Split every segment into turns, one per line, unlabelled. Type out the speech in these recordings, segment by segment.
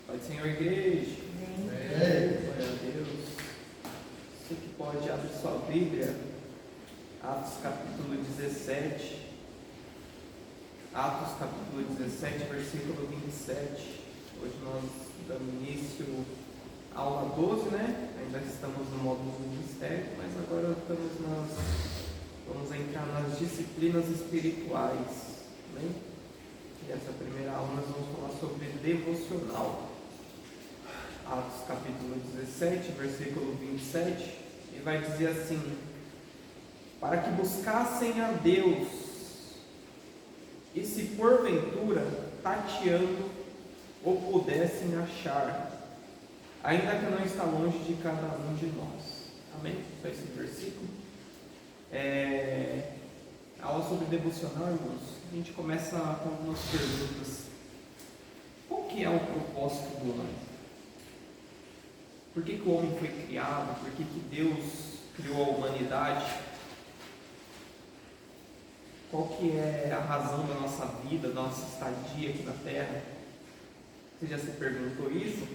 Pai do Senhor, igreja.
Amém.
Glória a Deus. Você que pode abrir sua Bíblia, Atos capítulo 17. Atos capítulo 17, versículo 27. Hoje nós damos início à aula 12, né? Ainda estamos no módulo do ministério, mas agora vamos entrar nas disciplinas espirituais, né? E essa primeira aula nós vamos falar sobre devocional. Atos capítulo 17, versículo 27, e vai dizer assim: para que buscassem a Deus, e se porventura tateando o pudessem achar, ainda que não está longe de cada um de nós. Amém? Só esse versículo. A aula sobre devocional, irmãos, a gente começa com algumas perguntas. Qual que é o propósito do homem? Por que o homem foi criado? Por que Deus criou a humanidade? Qual que é a razão da nossa vida, da nossa estadia aqui na Terra? Você já se perguntou isso?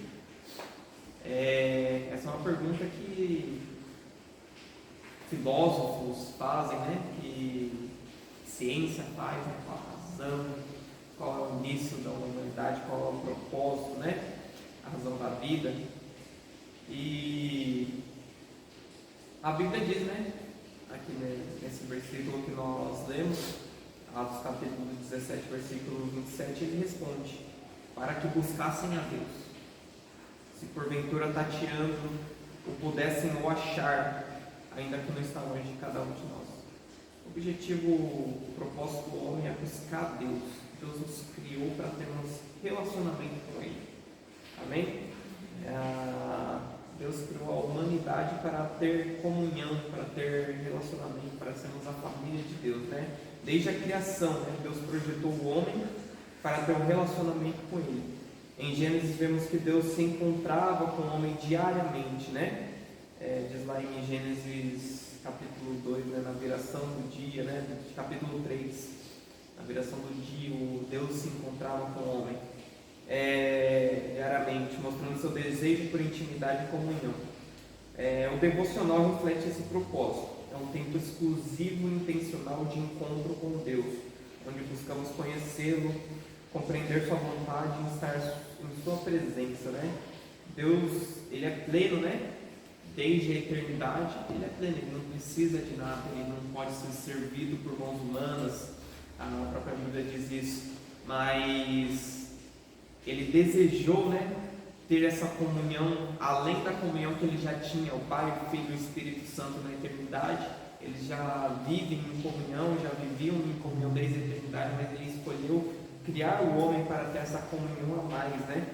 Essa é uma pergunta que filósofos fazem, né? Que ciência faz, né? Qual a razão? Qual é o início da humanidade? Qual é o propósito, né? A razão da vida. E a Bíblia diz, né? Aqui nesse versículo que nós lemos, Atos capítulo 17, versículo 27, ele responde: para que buscassem a Deus, se porventura tateando o pudessem o achar, ainda que não está longe de cada um de nós. O objetivo, o propósito do homem é buscar a Deus. Deus nos criou para termos relacionamento com Ele. Amém? Deus criou a humanidade para ter comunhão, para ter relacionamento, para sermos a família de Deus, né? Desde a criação, né? Deus projetou o homem para ter um relacionamento com Ele. Em Gênesis vemos que Deus se encontrava com o homem diariamente, né? Diz lá em Gênesis capítulo 2, né? Na viração do dia, né? Capítulo 3, na viração do dia, Deus se encontrava com o homem diariamente, mostrando seu desejo por intimidade e comunhão. O devocional reflete esse propósito. É um tempo exclusivo e intencional de encontro com Deus, onde buscamos conhecê-lo, compreender sua vontade e estar em sua presença, né? Deus, Ele é pleno, né? Desde a eternidade, Ele é pleno, Ele não precisa de nada, Ele não pode ser servido por mãos humanas. A própria Bíblia diz isso, mas Ele desejou, né, ter essa comunhão, além da comunhão que Ele já tinha, o Pai, o Filho e o Espírito Santo na eternidade. Eles já vivem em comunhão, já viviam em comunhão desde a eternidade, mas Ele escolheu criar o homem para ter essa comunhão a mais, né?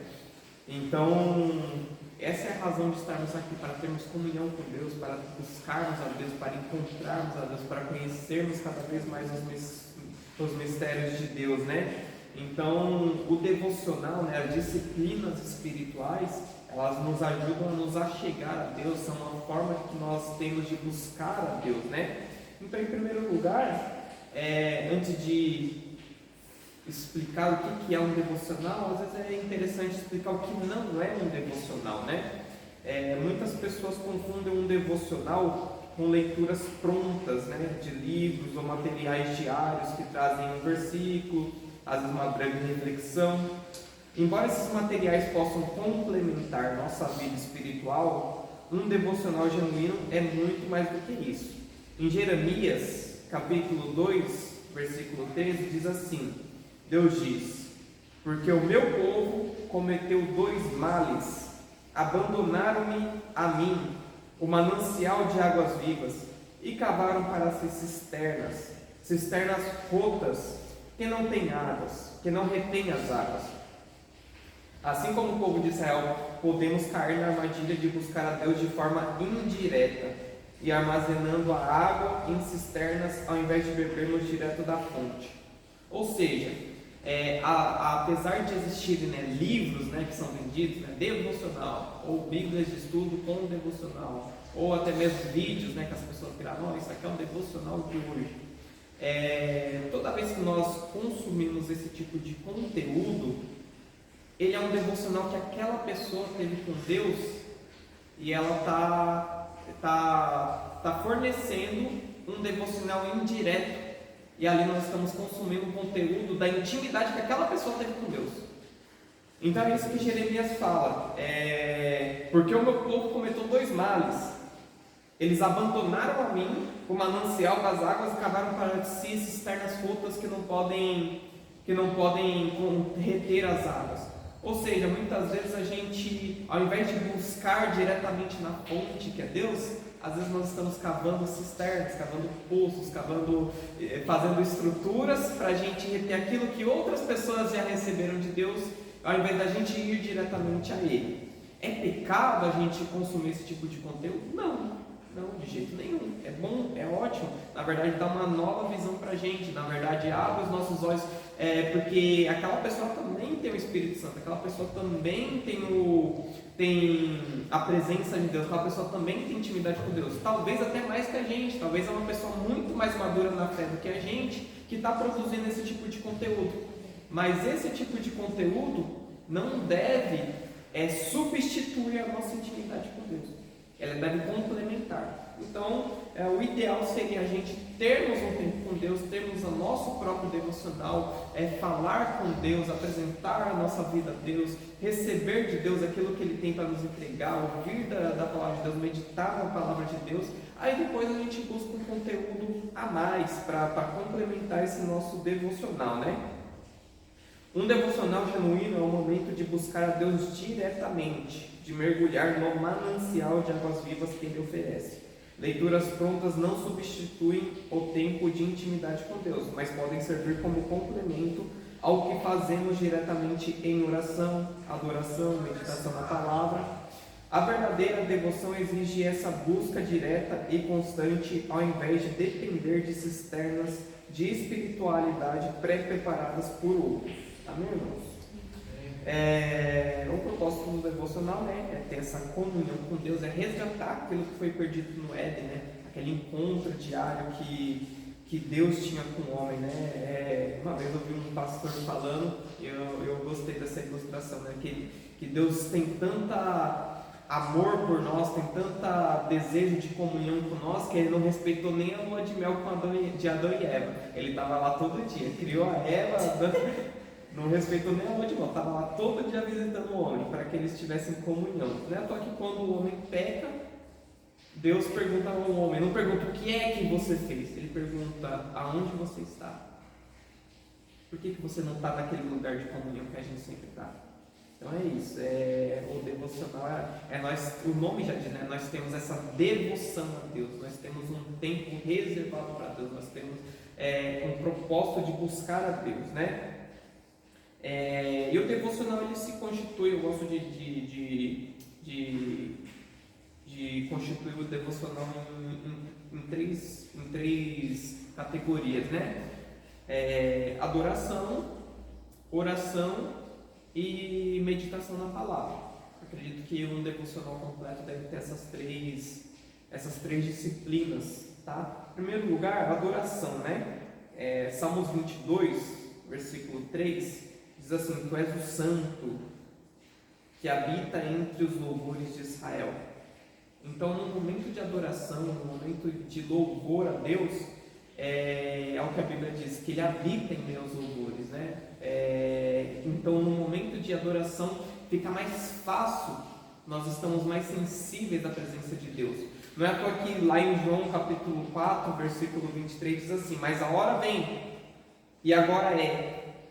Então, essa é a razão de estarmos aqui, para termos comunhão com Deus, para buscarmos a Deus, para encontrarmos a Deus, para conhecermos cada vez mais os mistérios de Deus, né? Então, o devocional, né, as disciplinas espirituais, elas nos ajudam a nos achegar a Deus, são uma forma que nós temos de buscar a Deus, né? Então, em primeiro lugar, antes de explicar o que é um devocional, às vezes é interessante explicar o que não é um devocional, né? Muitas pessoas confundem um devocional com leituras prontas, né, de livros ou materiais diários que trazem um versículo, às vezes uma breve reflexão. Embora esses materiais possam complementar nossa vida espiritual, um devocional genuíno é muito mais do que isso. Em Jeremias, capítulo 2, versículo 13, diz assim: Deus diz: porque o meu povo cometeu dois males, abandonaram-me a mim, o manancial de águas vivas, e cavaram para si cisternas rotas, que não têm águas, que não retêm as águas. Assim como o povo de Israel, podemos cair na armadilha de buscar a Deus de forma indireta e armazenando a água em cisternas ao invés de bebermos direto da fonte. Ou seja, apesar de existirem, né, livros, né, que são vendidos, né, devocional, ou bíblias de estudo com devocional, ou até mesmo vídeos, né, que as pessoas gravam, isso aqui é um devocional de hoje. Toda vez que nós consumimos esse tipo de conteúdo, ele é um devocional que aquela pessoa teve com Deus e ela tá fornecendo um devocional indireto, e ali nós estamos consumindo o conteúdo da intimidade que aquela pessoa teve com Deus. Então é isso que Jeremias fala, porque o meu povo cometeu 2 males. Eles abandonaram a mim, o manancial das águas, e cavaram para si cisternas rotas que não podem reter as águas. Ou seja, muitas vezes a gente, ao invés de buscar diretamente na fonte, que é Deus, às vezes nós estamos cavando cisternas, cavando poços, fazendo estruturas para a gente reter aquilo que outras pessoas já receberam de Deus, ao invés da gente ir diretamente a Ele. É pecado a gente consumir esse tipo de conteúdo? Não, de jeito nenhum. É bom, é ótimo. Na verdade, dá uma nova visão para a gente. Na verdade, abre os nossos olhos, porque aquela pessoa também tem o Espírito Santo, aquela pessoa também tem a presença de Deus, aquela pessoa também tem intimidade com Deus. Talvez até mais que a gente, talvez é uma pessoa muito mais madura na fé do que a gente, que está produzindo esse tipo de conteúdo. Mas esse tipo de conteúdo não deve substituir a nossa intimidade com Deus. Ela deve complementar. Então, o ideal seria a gente termos um tempo com Deus, termos o nosso próprio devocional, falar com Deus, apresentar a nossa vida a Deus, receber de Deus aquilo que Ele tem para nos entregar, ouvir da palavra de Deus, meditar na palavra de Deus. Aí depois a gente busca um conteúdo a mais para complementar esse nosso devocional, né? Um devocional genuíno é o momento de buscar a Deus diretamente, de mergulhar no manancial de águas vivas que Ele oferece. Leituras prontas não substituem o tempo de intimidade com Deus, mas podem servir como complemento ao que fazemos diretamente em oração, adoração, meditação na palavra. A verdadeira devoção exige essa busca direta e constante, ao invés de depender de cisternas de espiritualidade pré-preparadas por outros. Amém, irmãos? O propósito do devocional é ter essa comunhão com Deus, é resgatar aquilo que foi perdido no Éden, né? Aquele encontro diário que Deus tinha com o homem, né? Uma vez eu vi um pastor falando, e eu gostei dessa ilustração, né? Que Deus tem tanta amor por nós, tem tanta desejo de comunhão com nós, que Ele não respeitou nem a lua de mel de Adão e Eva. Ele estava lá todo dia, criou a Eva, não respeitou nem a lua de mel, estava lá todo dia visitando o homem, para que eles tivessem comunhão. Não é à toa que quando o homem peca, Deus pergunta ao homem, não pergunta o que é que você fez, Ele pergunta aonde você está. Por que você não está naquele lugar de comunhão que a gente sempre está? Então é isso, o devocional o nome já diz, né? Nós temos essa devoção a Deus, nós temos um tempo reservado para Deus, nós temos um propósito de buscar a Deus, né? E o devocional ele se constitui, eu gosto de constituir o devocional em três categorias, né? Adoração, oração e meditação na palavra. Acredito que um devocional completo deve ter essas três disciplinas, tá? Em primeiro lugar, adoração, né? Salmos 22, versículo 3, diz assim: Tu és o santo que habita entre os louvores de Israel. Então, no momento de adoração, no momento de louvor a Deus, é o que a Bíblia diz, que Ele habita em meus louvores, né? Então, no momento de adoração, fica mais fácil, nós estamos mais sensíveis à presença de Deus. Não é à toa que lá em João capítulo 4, versículo 23, diz assim: Mas a hora vem, e agora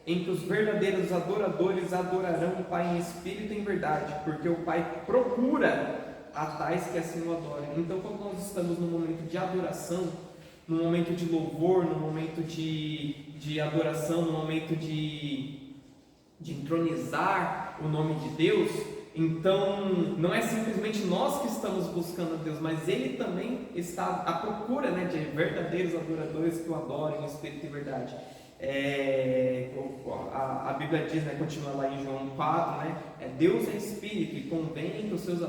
em que os verdadeiros adoradores adorarão o Pai em espírito e em verdade, porque o Pai procura a tais que assim o adorem. Então, quando nós estamos no momento de adoração, no momento de louvor, no momento de adoração, no momento de entronizar o nome de Deus, então não é simplesmente nós que estamos buscando a Deus, mas Ele também está à procura, né, de verdadeiros adoradores que o adorem em espírito e verdade. A Bíblia diz, né, continua lá em João 4, né, Deus é espírito e convém que os seus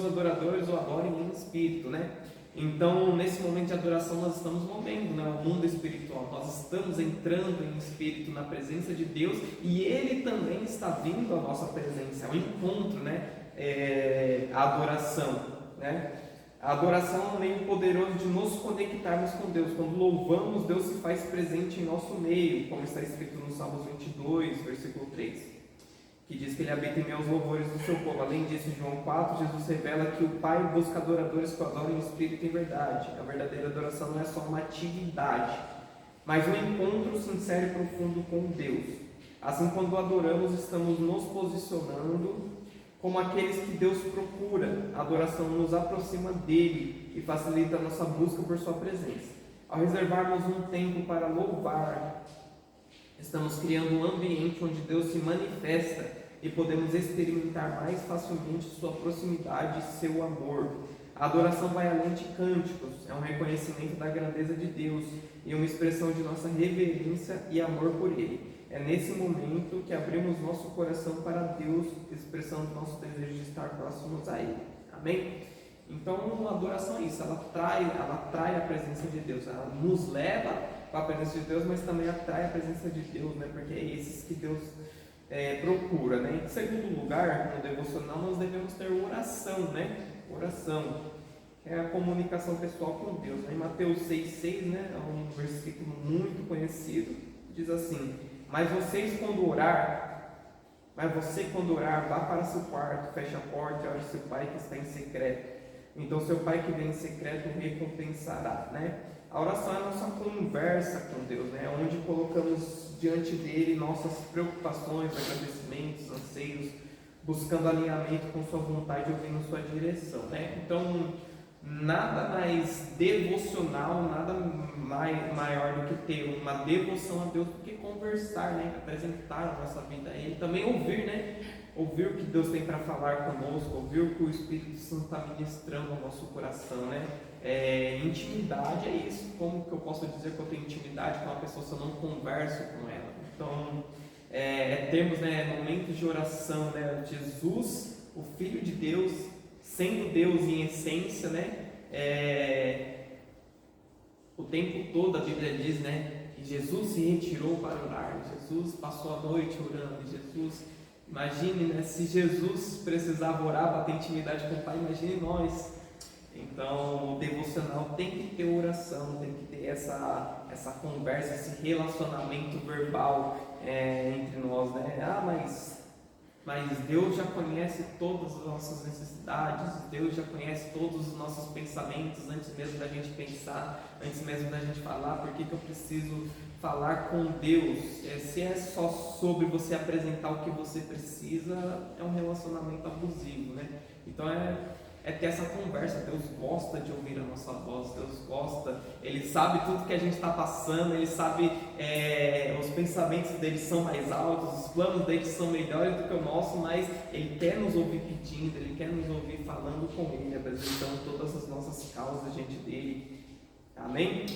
adoradores o adorem em espírito, né? Então, nesse momento de adoração, nós estamos movendo, né, o mundo espiritual, nós estamos entrando em espírito na presença de Deus e Ele também está vindo à nossa presença, é um encontro, né, a adoração, né? A adoração é um meio poderoso de nos conectarmos com Deus. Quando louvamos, Deus se faz presente em nosso meio, como está escrito no Salmos 22, versículo 3, que diz que Ele habita em meus louvores do seu povo. Além disso, em João 4, Jesus revela que o Pai busca adoradores que o adorem em espírito e em verdade. A verdadeira adoração não é só uma atividade, mas um encontro sincero e profundo com Deus. Assim, quando adoramos, estamos nos posicionando como aqueles que Deus procura. A adoração nos aproxima dele e facilita a nossa busca por sua presença. Ao reservarmos um tempo para louvar, estamos criando um ambiente onde Deus se manifesta e podemos experimentar mais facilmente sua proximidade e seu amor. A adoração vai além de cânticos, é um reconhecimento da grandeza de Deus e uma expressão de nossa reverência e amor por Ele. É nesse momento que abrimos nosso coração para Deus, expressando nosso desejo de estar próximos a Ele. Amém? Então, a adoração é isso, ela atrai a presença de Deus, ela nos leva para a presença de Deus, mas também atrai a presença de Deus, né? Porque é esses que Deus procura, né? Em segundo lugar, no devocional, nós devemos ter oração, né? Oração, que é a comunicação pessoal com Deus, né? Em Mateus 6,6, né? É um versículo muito conhecido, diz assim: Mas você quando orar, vá para seu quarto, feche a porta e ore seu Pai que está em secreto. Então seu Pai que vem em secreto o recompensará, né? A oração é a nossa conversa com Deus, né? Onde colocamos diante dele nossas preocupações, agradecimentos, anseios, buscando alinhamento com sua vontade e ouvindo sua direção, né? Então, nada mais devocional, nada maior do que ter uma devoção a Deus do que conversar, né? Apresentar a nossa vida a Ele, também ouvir, né? Ouvir o que Deus tem para falar conosco, ouvir o que o Espírito Santo está ministrando ao nosso coração, né? Intimidade é isso. Como que eu posso dizer que eu tenho intimidade com uma pessoa se eu não converso com ela? Então, termos, né, momentos de oração, né? Jesus, o Filho de Deus, sendo Deus em essência, né? O tempo todo a Bíblia diz, né, que Jesus se retirou para orar, Jesus passou a noite orando, Jesus, imagine, né, se Jesus precisava orar para ter intimidade com o Pai, imagine nós. Então, o devocional tem que ter oração, tem que ter essa conversa, esse relacionamento verbal entre nós, né? Mas Deus já conhece todas as nossas necessidades, Deus já conhece todos os nossos pensamentos antes mesmo da gente pensar, antes mesmo da gente falar. Por que eu preciso falar com Deus? Se é só sobre você apresentar o que você precisa, é um relacionamento abusivo, né? Então ter essa conversa. Deus gosta de ouvir a nossa voz, Deus gosta, Ele sabe tudo que a gente está passando, Ele sabe, os pensamentos dele são mais altos, os planos dele são melhores do que o nosso, mas Ele quer nos ouvir pedindo, Ele quer nos ouvir falando com Ele, apresentando todas as nossas causas diante dele. Amém?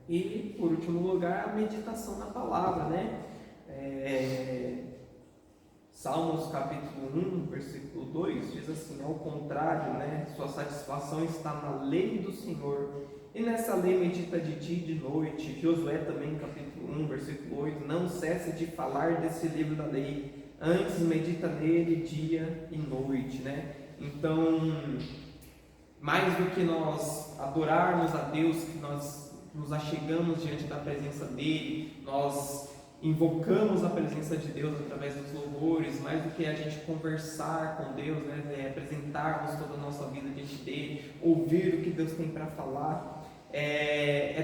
E por último lugar, a meditação na palavra, né? Salmos capítulo 1, versículo 2 diz assim: ao contrário, né, sua satisfação está na lei do Senhor, e nessa lei medita de dia e de noite. Josué também, capítulo 1, versículo 8: não cesse de falar desse livro da lei, antes medita nele dia e noite, né? Então, mais do que nós adorarmos a Deus, que nós nos achegamos diante da presença dele, nós invocamos a presença de Deus através dos louvores, mais do que a gente conversar com Deus, né, apresentarmos toda a nossa vida diante dele, ouvir o que Deus tem para falar,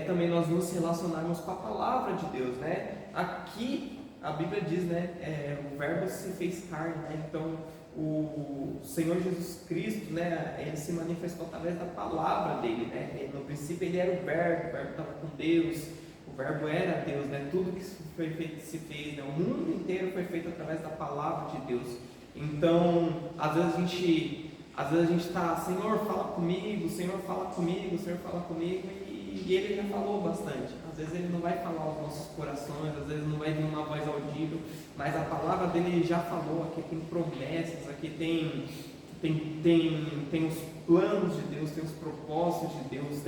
também nós nos relacionarmos com a palavra de Deus, né? Aqui a Bíblia diz, né, o verbo se fez carne, né? Então o Senhor Jesus Cristo, né, ele se manifestou através da palavra dele, né? No princípio ele era o verbo estava com Deus, o verbo era Deus, né? Tudo que foi feito se fez, né? O mundo inteiro foi feito através da palavra de Deus. Então, às vezes a gente está, Senhor, fala comigo, Senhor, fala comigo, Senhor, fala comigo, e Ele já falou bastante. Às vezes Ele não vai falar aos nossos corações, às vezes não vai vir uma voz audível, mas a palavra dele já falou. Aqui tem promessas, aqui tem tem os planos de Deus, tem os propósitos de Deus,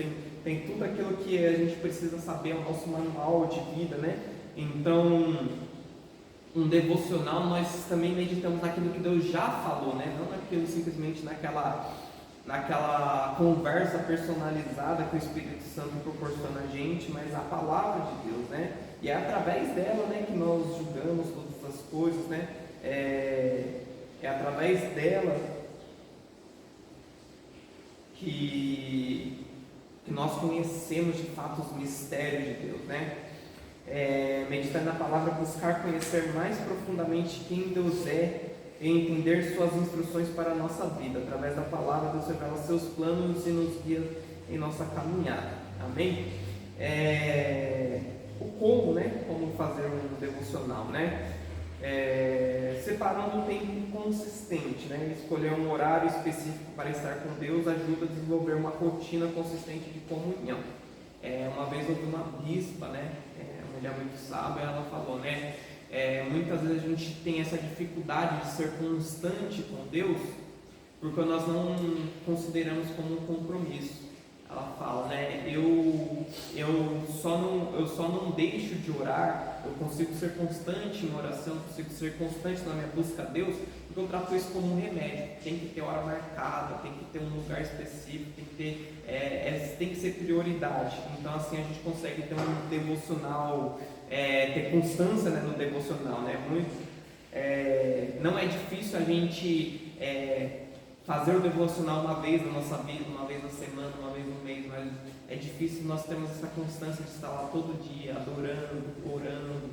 tem tudo aquilo que a gente precisa saber, o nosso manual de vida, né? Então, um devocional, nós também meditamos naquilo que Deus já falou, né? Não naquilo simplesmente naquela conversa personalizada que o Espírito Santo proporciona a gente, mas a palavra de Deus, né? E é através dela, né, que nós julgamos todas as coisas, né? É através dela que nós conhecemos de fato os mistérios de Deus, né? Meditar na palavra, buscar conhecer mais profundamente quem Deus é e entender suas instruções para a nossa vida. Através da palavra, Deus revela seus planos e nos guia em nossa caminhada. Amém? O como, né? Como fazer um devocional, né? Separando um tempo consistente, né? Escolher um horário específico para estar com Deus ajuda a desenvolver uma rotina consistente de comunhão. Uma vez ouvi uma bispa, né? Uma mulher muito sábia, ela falou, né? Muitas vezes a gente tem essa dificuldade de ser constante com Deus porque nós não consideramos como um compromisso. Ela fala, né? Eu só não deixo de orar, eu consigo ser constante em oração, consigo ser constante na minha busca a Deus, porque eu trato isso como um remédio. Tem que ter hora marcada, tem que ter um lugar específico, tem que ser prioridade. Então assim a gente consegue ter um devocional, ter constância, né, no devocional, né? Não é difícil a gente fazer o devocional uma vez na nossa vida, uma vez na semana, uma vez no mês, mas é difícil nós termos essa constância de estar lá todo dia, adorando, orando,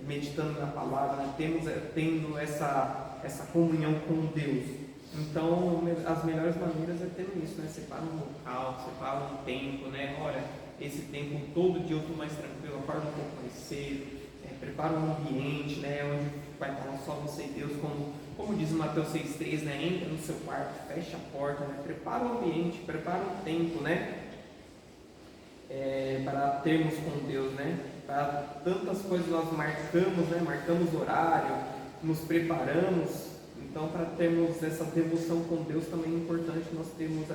meditando na palavra, né? Tendo essa comunhão com Deus. Então, as melhores maneiras é tendo isso, né? Separa um local, separa um tempo, né? Olha, esse tempo todo dia eu estou mais tranquilo, acordo um pouco mais cedo, prepara um ambiente, né? Onde vai estar só você e Deus, como diz Mateus 6,3, né? Entra no seu quarto, fecha a porta, né? Prepara o ambiente, prepara um tempo, né? Para termos com Deus, né? Para tantas coisas nós marcamos, né? Marcamos horário, nos preparamos. Então, para termos essa devoção com Deus, também é importante nós termos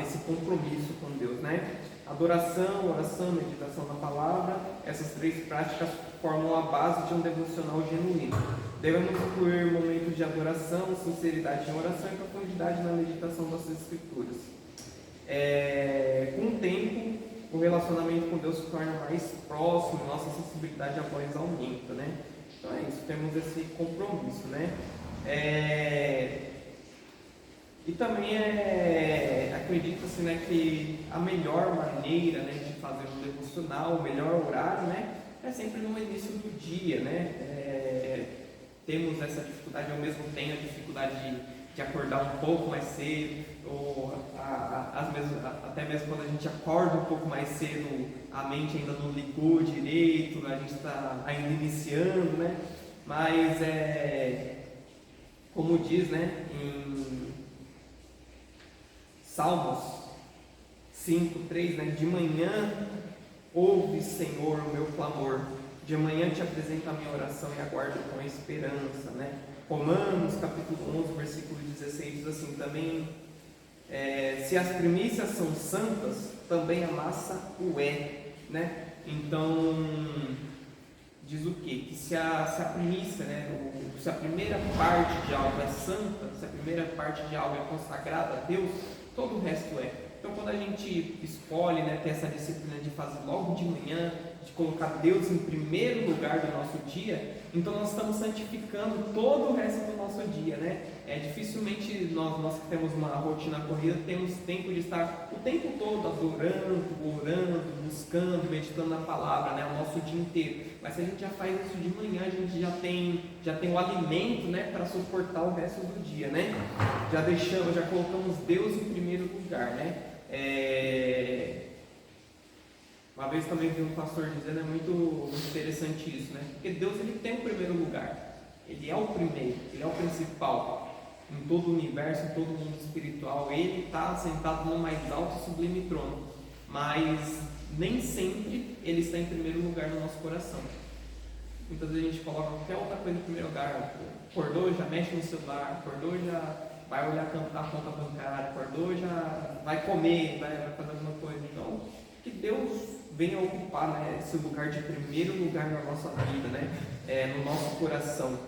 esse compromisso com Deus, né? Adoração, oração, meditação na palavra, essas três práticas formam a base de um devocional genuíno. Devemos incluir momentos de adoração, sinceridade em oração e profundidade na meditação das Escrituras. Com o tempo, o relacionamento com Deus se torna mais próximo, nossa sensibilidade à voz aumenta, né? Então é isso, temos esse compromisso, né? E também acredita-se, né, que a melhor maneira, né, de fazer um devocional, o melhor horário, né, é sempre no início do dia, né? Temos essa dificuldade, eu mesmo tenho a dificuldade de acordar um pouco mais cedo, ou até mesmo quando a gente acorda um pouco mais cedo, a mente ainda não ligou direito, a gente está ainda iniciando, né? Mas como diz, né, em Salmos 5,3, né? De manhã ouve, Senhor, o meu clamor. De manhã te apresento a minha oração e aguardo com esperança, né? Romanos capítulo 11, versículo 16 diz assim também: se as primícias são santas, também a massa o é, né? Então diz o quê? Que se a primícia, né, se a primeira parte de algo é santa, se a primeira parte de algo é consagrada a Deus, todo o resto é. Então, quando a gente escolhe, né, ter essa disciplina de fazer logo de manhã, de colocar Deus em primeiro lugar do nosso dia, então nós estamos santificando todo o resto do nosso dia, né? Dificilmente nós que temos uma rotina corrida, temos tempo de estar o tempo todo orando, buscando, meditando na palavra, né? O nosso dia inteiro. Mas se a gente já faz isso de manhã, a gente já tem o alimento, né, para suportar o resto do dia, né? Já colocamos Deus em primeiro lugar, né? Uma vez também vi um pastor dizendo, é muito interessante isso, né? Porque Deus, ele tem o primeiro lugar, ele é o primeiro, ele é o principal em todo o universo, em todo o mundo espiritual. Ele está sentado no mais alto e sublime trono, mas nem sempre ele está em primeiro lugar no nosso coração. Muitas vezes a gente coloca qualquer outra coisa em primeiro lugar. Acordou, já mexe no celular, acordou, já vai olhar a conta bancária, acordou, já vai comer, vai fazer alguma coisa. Então, que Deus venha ocupar, né, esse lugar de primeiro lugar na nossa vida, né, no nosso coração.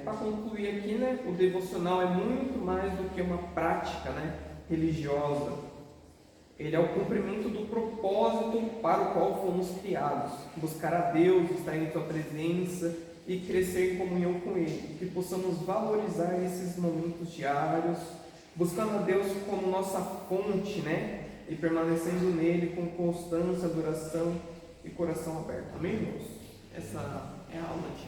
Para concluir aqui, né, o devocional é muito mais do que uma prática, né, religiosa. Ele é o cumprimento do propósito para o qual fomos criados. Buscar a Deus, estar em Sua presença e crescer em comunhão com Ele. Que possamos valorizar esses momentos diários, buscando a Deus como nossa fonte, né? E permanecendo nele com constância, adoração e coração aberto. Amém, irmãos? Essa é a aula de hoje.